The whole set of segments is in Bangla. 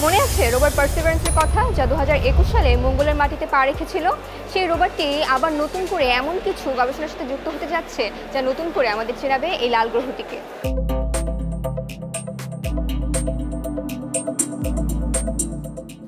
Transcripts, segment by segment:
মনে আছে রোভার পার্সিভারেন্সের কথা, যা 2021 সালে মঙ্গলের মাটিতে পা রেখেছিল? সেই রোভারটি আবার নতুন করে এমন কিছু গবেষণার সাথে যুক্ত হতে যাচ্ছে যা নতুন করে আমাদের চেনাবে এই লাল গ্রহটিকে।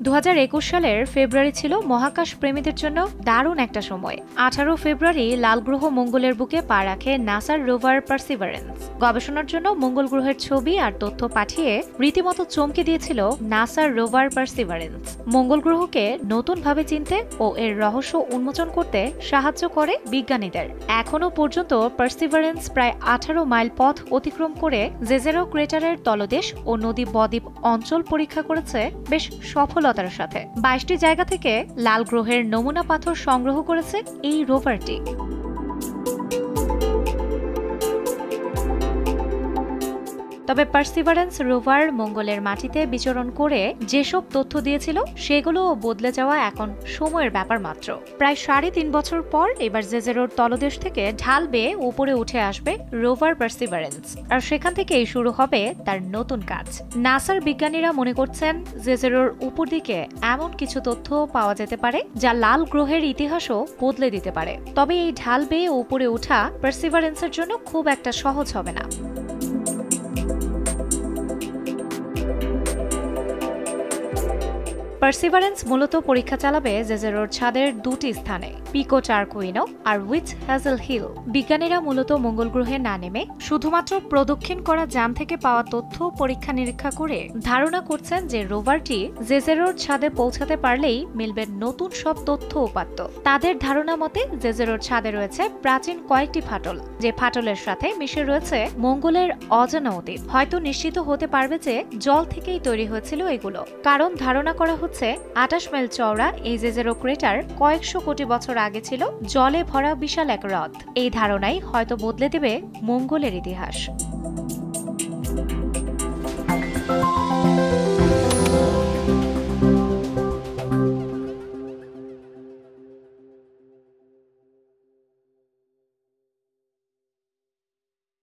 2021 সালের ফেব্রুয়ারি ছিল মহাকাশ প্রেমীদের জন্য দারুণ একটা সময়। 18 ফেব্রুয়ারি লাল গ্রহ মঙ্গলের বুকে পা রাখে নাসার রোভার পার্সিভারেন্স। গবেষণার জন্য মঙ্গল গ্রহের ছবি আর তথ্য পাঠিয়ে রীতিমতো চমকে দিয়েছিল নাসার রোভার পার্সিভারেন্স। মঙ্গল গ্রহকে নতুনভাবে চিনতে ও এর রহস্য উন্মোচন করতে সাহায্য করে বিজ্ঞানীদের। এখনও পর্যন্ত পার্সিভারেন্স প্রায় 18 মাইল পথ অতিক্রম করে জেজেরো ক্রেটারের তলদেশ ও নদী বদ্বীপ অঞ্চল পরীক্ষা করেছে বেশ সফলতার সাথে। 22টি জায়গা থেকে লাল গ্রহের নমুনা পাথর সংগ্রহ করেছে এই রোভারটি। তবে পার্সিভারেন্স রোভার মঙ্গলের মাটিতে বিচরণ করে যেসব তথ্য দিয়েছিল সেগুলোও বদলে যাওয়া এখন সময়ের ব্যাপার মাত্র। প্রায় 3.5 বছর পর এবার জেজেরোর তলদেশ থেকে ঢাল বেয়ে উপরে উঠে আসবে রোভার পার্সিভারেন্স, আর সেখান থেকেই শুরু হবে তার নতুন কাজ। নাসার বিজ্ঞানীরা মনে করছেন জেজেরোর উপর দিকে এমন কিছু তথ্য পাওয়া যেতে পারে যা লাল গ্রহের ইতিহাসও বদলে দিতে পারে। তবে এই ঢাল বেয়ে উপরে ওঠা পার্সিভারেন্সের জন্য খুব একটা সহজ হবে না। পার্সিভারেন্স মূলত পরীক্ষা চালাবে জেজেরোর ছাদের 2টি স্থানে, পিকো টার্কুইনো আর উইচ হ্যাজেল হিল। বিজ্ঞানীরা মূলত মঙ্গল গ্রহে না নেমে শুধুমাত্র প্রদক্ষিণ করা যান থেকে পাওয়া তথ্য পরীক্ষা নিরীক্ষা করে ধারণা করছেন যে রোভারটি জেজেরোর ছাদে পৌঁছাতে পারলেই মিলবে নতুন সব তথ্য উপাত্ত। তাদের ধারণা মতে জেজেরোর ছাদে রয়েছে প্রাচীন কয়েকটি ফাটল, যে ফাটলের সাথে মিশে রয়েছে মঙ্গলের অজানা অতীত। হয়তো নিশ্চিত হতে পারবে যে জল থেকেই তৈরি হয়েছিল এগুলো, কারণ ধারণা করা হচ্ছে 28 মাইল চওড়া এই জেজেরো ক্রেটার কয়েকশো কোটি বছর আগে ছিল জলে ভরা বিশাল এক হ্রদ। এই ধারণাই হয়তো বদলে দেবে মঙ্গলের ইতিহাস।